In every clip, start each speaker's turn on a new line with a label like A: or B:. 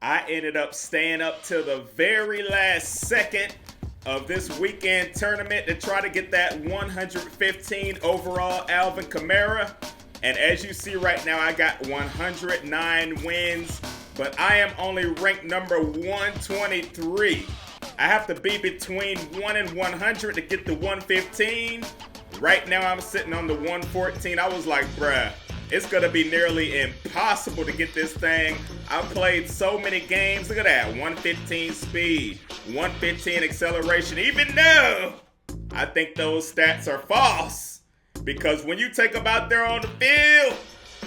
A: I ended up staying up till the very last second of this weekend tournament to try to get that 115 overall Alvin Kamara. And as you see right now, I got 109 wins, but I am only ranked number 123. I have to be between 1 and 100 to get the 115. Right now, I'm sitting on the 114. I was like, bruh, it's gonna be nearly impossible to get this thing. I've played so many games. Look at that, 115 speed, 115 acceleration, even though I think those stats are false. Because when you take them out there on the field,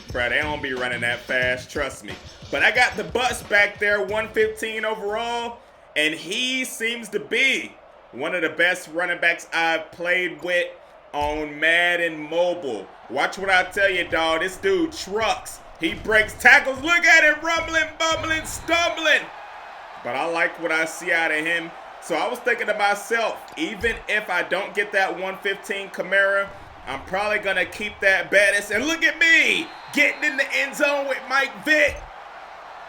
A: bruh, they don't be running that fast, trust me. But I got the bus back there, 115 overall, and he seems to be one of the best running backs I've played with on Madden Mobile. Watch what I tell you, dog. This dude trucks. He breaks tackles. Look at him, rumbling, bumbling, stumbling. But I like what I see out of him. So I was thinking to myself, even if I don't get that 115 Kamara, I'm probably going to keep that Bettis. And look at me, getting in the end zone with Mike Vick.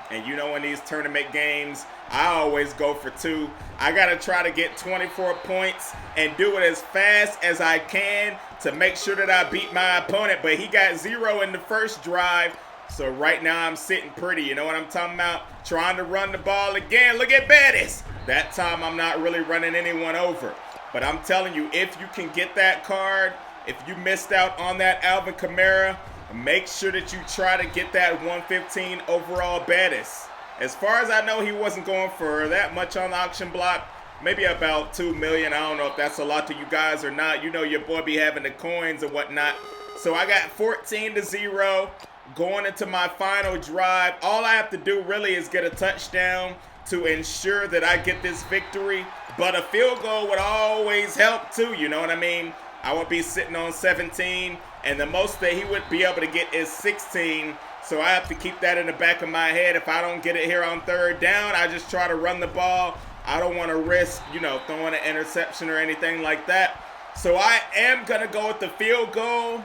A: And you know, in these tournament games, I always go for 2. I got to try to get 24 points and do it as fast as I can to make sure that I beat my opponent. But he got 0 in the first drive. So right now I'm sitting pretty. You know what I'm talking about? Trying to run the ball again. Look at Bettis. That time I'm not really running anyone over. But I'm telling you, if you can get that card, if you missed out on that Alvin Kamara, make sure that you try to get that 115 overall Bettis. As far as I know, he wasn't going for that much on the auction block. Maybe about 2 million. I don't know if that's a lot to you guys or not. You know your boy be having the coins and whatnot. So I got 14-0 going into my final drive. All I have to do really is get a touchdown to ensure that I get this victory. But a field goal would always help too, you know what I mean? I would be sitting on 17, and the most that he would be able to get is 16. So I have to keep that in the back of my head. If I don't get it here on third down, I just try to run the ball. I don't want to risk, you know, throwing an interception or anything like that. So I am going to go with the field goal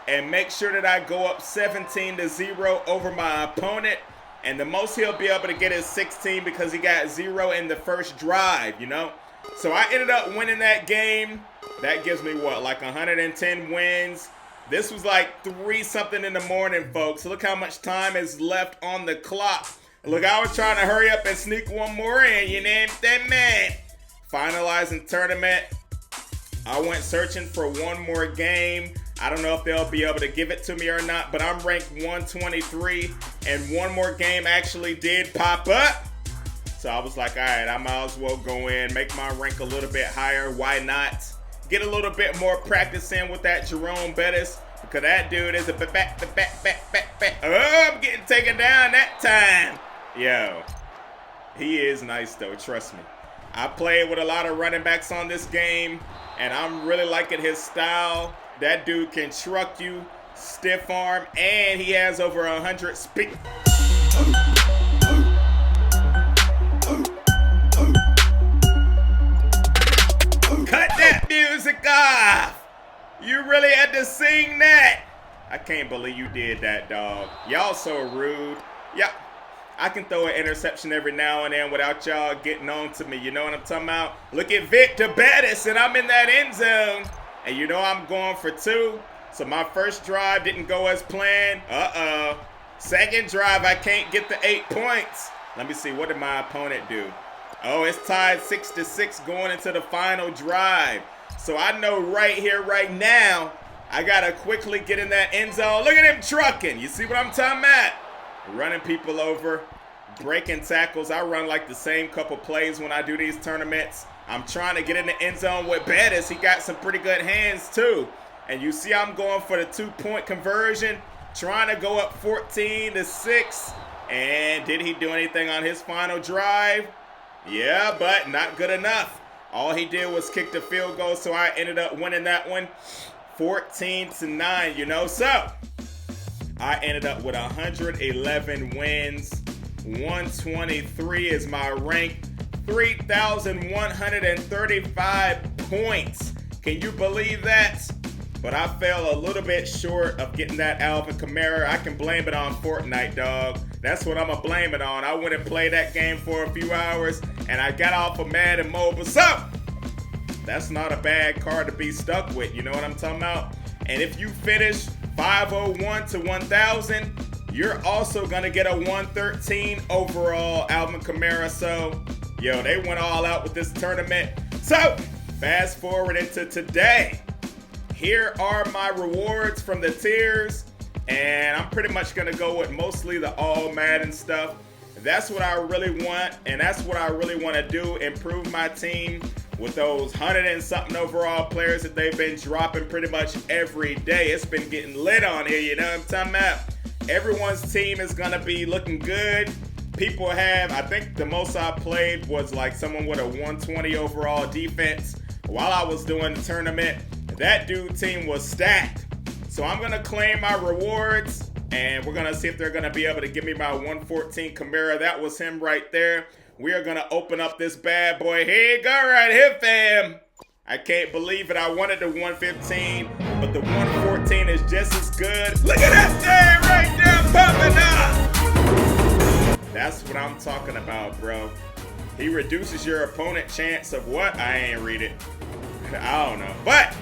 A: and make sure that I go up 17-0 over my opponent. And the most he'll be able to get is 16 because he got 0 in the first drive, you know. So I ended up winning that game. That gives me what, like 110 wins. This was like 3-something in the morning, folks. Look how much time is left on the clock. Look, I was trying to hurry up and sneak one more in, you know that man. Finalizing tournament. I went searching for one more game. I don't know if they'll be able to give it to me or not, but I'm ranked 123, and one more game actually did pop up. So I was like, all right, I might as well go in, make my rank a little bit higher. Why not? Get a little bit more practice in with that Jerome Bettis, because that dude is a oh, I'm getting taken down that time. Yo, he is nice though, trust me. I played with a lot of running backs on this game, and I'm really liking his style. That dude can truck you, stiff arm, and he has over 100 speed. Cut that music off! You really had to sing that? I can't believe you did that, dog. Y'all so rude. Yeah, I can throw an interception every now and then without y'all getting on to me. You know what I'm talking about? Look at Victor Bettis, and I'm in that end zone. And you know I'm going for 2. So my first drive didn't go as planned. Uh-oh. Second drive, I can't get the 8 points. Let me see, what did my opponent do? Oh, it's tied 6-6 going into the final drive. So I know right here, right now, I got to quickly get in that end zone. Look at him trucking. You see what I'm talking about? Running people over, breaking tackles. I run like the same couple plays when I do these tournaments. I'm trying to get in the end zone with Bettis. He got some pretty good hands too. And you see I'm going for the 2-point conversion, trying to go up 14-6. And did he do anything on his final drive? Yeah, but not good enough. All he did was kick the field goal, so I ended up winning that one 14-9, you know. So I ended up with 111 wins. 123 is my rank. 3,135 points. Can you believe that? But I fell a little bit short of getting that Alvin Kamara. I can blame it on Fortnite, dog. That's what I'm going to blame it on. I went and played that game for a few hours, and I got off of Madden Mobile. So, that's not a bad card to be stuck with. You know what I'm talking about? And if you finish 501 to 1,000, you're also going to get a 113 overall Alvin Kamara. So, yo, they went all out with this tournament. So, fast forward into today. Here are my rewards from the tiers. And I'm pretty much going to go with mostly the all Madden stuff. That's what I really want. And that's what I really want to do. Improve my team with those 100 and something overall players that they've been dropping pretty much every day. It's been getting lit on here, you know what I'm talking about? Everyone's team is going to be looking good. People have, I think the most I played was like someone with a 120 overall defense. While I was doing the tournament, that dude team was stacked. So I'm going to claim my rewards, and we're going to see if they're going to be able to give me my 114 Kamara. That was him right there. We are going to open up this bad boy. Here you go right here, fam. I can't believe it. I wanted the 115, but the 114 is just as good. Look at that thing right there popping up. That's what I'm talking about, bro. He reduces your opponent chance of what? I ain't read it. I don't know. But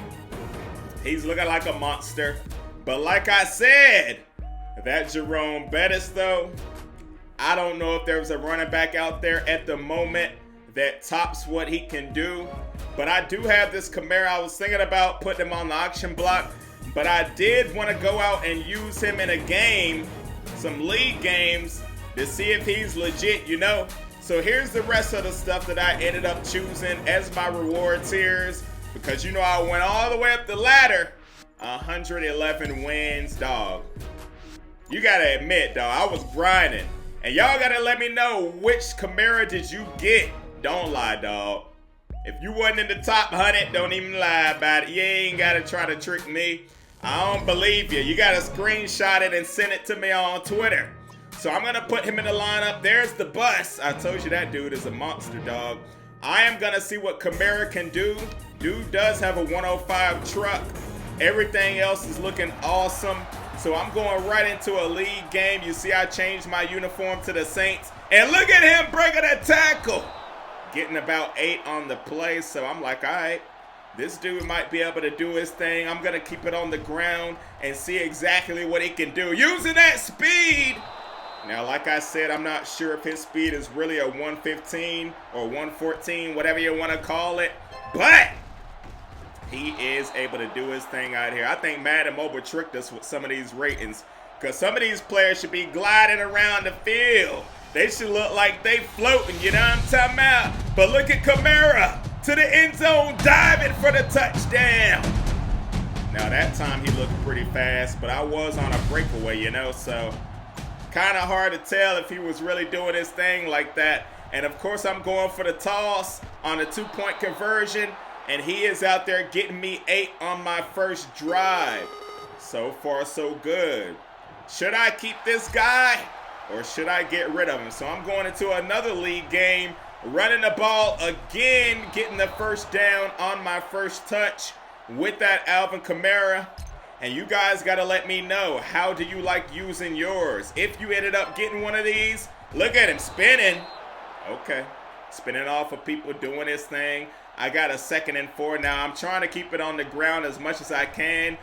A: he's looking like a monster. But like I said, that Jerome Bettis, though, I don't know if there's a running back out there at the moment that tops what he can do. But I do have this Kamara. I was thinking about putting him on the auction block. But I did want to go out and use him in a game, some league games, to see if he's legit, you know. So here's the rest of the stuff that I ended up choosing as my reward tiers. Because you know I went all the way up the ladder. 111 wins, dog. You gotta admit, dog, I was grinding. And y'all gotta let me know which Kamara did you get. Don't lie, dog. If you wasn't in the top 100, don't even lie about it. You ain't gotta try to trick me. I don't believe you. You gotta screenshot it and send it to me on Twitter. So I'm gonna put him in the lineup. There's the bus. I told you that dude is a monster, dog. I am gonna see what Kamara can do. Dude does have a 105 truck. Everything else is looking awesome. So I'm going right into a league game. You see I changed my uniform to the Saints. And look at him breaking a tackle. Getting about 8 on the play. So I'm like, all right, this dude might be able to do his thing. I'm going to keep it on the ground and see exactly what he can do. Using that speed. Now, like I said, I'm not sure if his speed is really a 115 or 114, whatever you want to call it. But he is able to do his thing out here. I think Madden Mobile tricked us with some of these ratings because some of these players should be gliding around the field. They should look like they floating, you know what I'm talking about? But look at Kamara to the end zone, diving for the touchdown. Now, that time he looked pretty fast, but I was on a breakaway, you know, so kind of hard to tell if he was really doing his thing like that. And, of course, I'm going for the toss on a 2-point conversion. And he is out there getting me 8 on my first drive. So far, so good. Should I keep this guy or should I get rid of him? So I'm going into another league game, running the ball again, getting the first down on my first touch with that Alvin Kamara. And you guys got to let me know, how do you like using yours? If you ended up getting one of these, look at him spinning. Okay, spinning off of people doing his thing. I got a 2nd and 4 now. I'm trying to keep it on the ground as much as I can,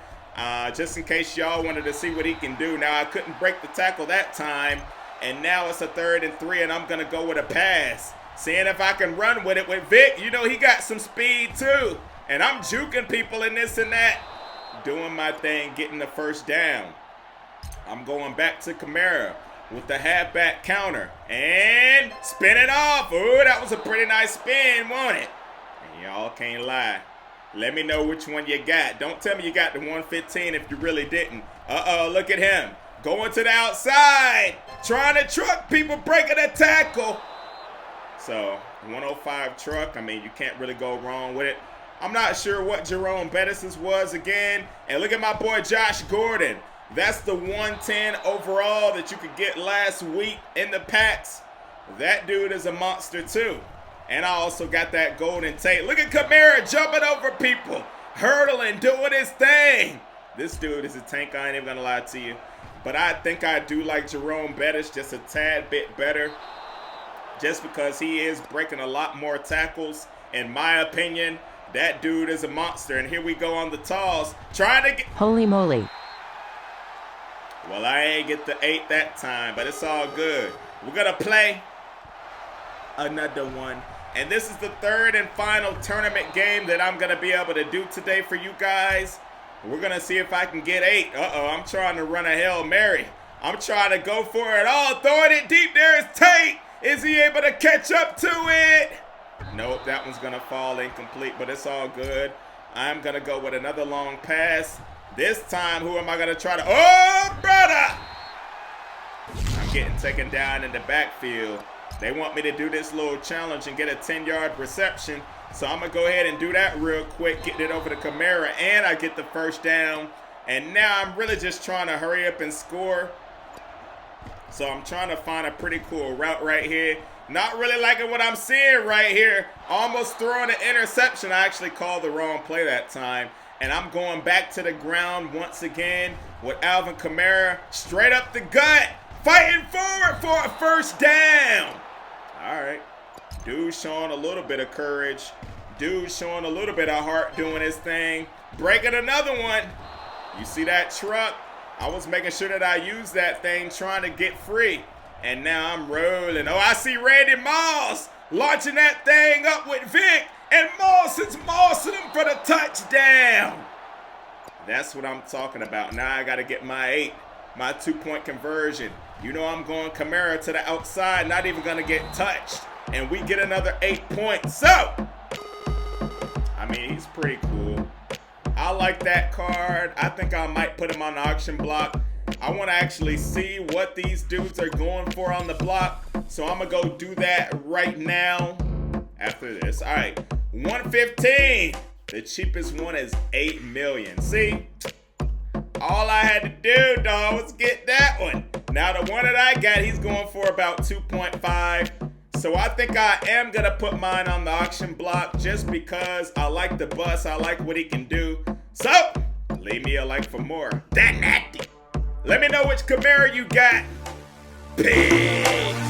A: just in case y'all wanted to see what he can do. Now, I couldn't break the tackle that time, and now it's a 3rd and 3, and I'm going to go with a pass. Seeing if I can run with it with Vic. You know, he got some speed, too. And I'm juking people in this and that. Doing my thing, getting the first down. I'm going back to Kamara with the halfback counter. And spin it off. Ooh, that was a pretty nice spin, wasn't it? Y'all can't lie. Let me know which one you got. Don't tell me you got the 115 if you really didn't. Uh-oh, look at him. Going to the outside. Trying to truck people, breaking a tackle. So, 105 truck. I mean, you can't really go wrong with it. I'm not sure what Jerome Bettis' was again. And look at my boy Josh Gordon. That's the 110 overall that you could get last week in the packs. That dude is a monster too. And I also got that Golden Tate. Look at Kamara jumping over people. Hurdling, doing his thing. This dude is a tank, I ain't even gonna lie to you. but I think I do like Jerome Bettis just a tad bit better, just because he is breaking a lot more tackles. In my opinion, that dude is a monster. And here we go on the toss, trying to get...
B: Holy moly.
A: Well, I ain't get the 8 that time, but it's all good. We're going to play another one. And this is the third and final tournament game that I'm going to be able to do today for you guys. We're going to see if I can get 8. Uh-oh, I'm trying to run a Hail Mary. I'm trying to go for it all, throwing it deep. There's Tate. Is he able to catch up to it? Nope, that one's going to fall incomplete, but it's all good. I'm going to go with another long pass. This time, who am I going to try to... Oh, brother! I'm getting taken down in the backfield. They want me to do this little challenge and get a 10-yard reception. So I'm going to go ahead and do that real quick, get it over to Kamara, and I get the first down. And now I'm really just trying to hurry up and score. So I'm trying to find a pretty cool route right here. Not really liking what I'm seeing right here. Almost throwing an interception. I actually called the wrong play that time. And I'm going back to the ground once again with Alvin Kamara. Straight up the gut. Fighting forward for a first down. All right. Dude showing a little bit of courage. Dude showing a little bit of heart doing his thing. Breaking another one. You see that truck? I was making sure that I used that thing trying to get free. And now I'm rolling. Oh, I see Randy Moss launching that thing up with Vic. And Moss is mossing him for the touchdown. That's what I'm talking about. Now I got to get my 8, my 2-point conversion. You know I'm going Kamara to the outside, not even going to get touched. And we get another 8 points. So, I mean, he's pretty cool. I like that card. I think I might put him on the auction block. I want to actually see what these dudes are going for on the block. So I'm going to go do that right now after this. All right, 115. The cheapest one is 8 million. See? All I had to do, dog, was get that one. Now the one that I got, he's going for about 2.5. So I think I am going to put mine on the auction block just because I like the bus. I like what he can do. So, leave me a like for more. That nasty. Let me know which Kamara you got. Peace.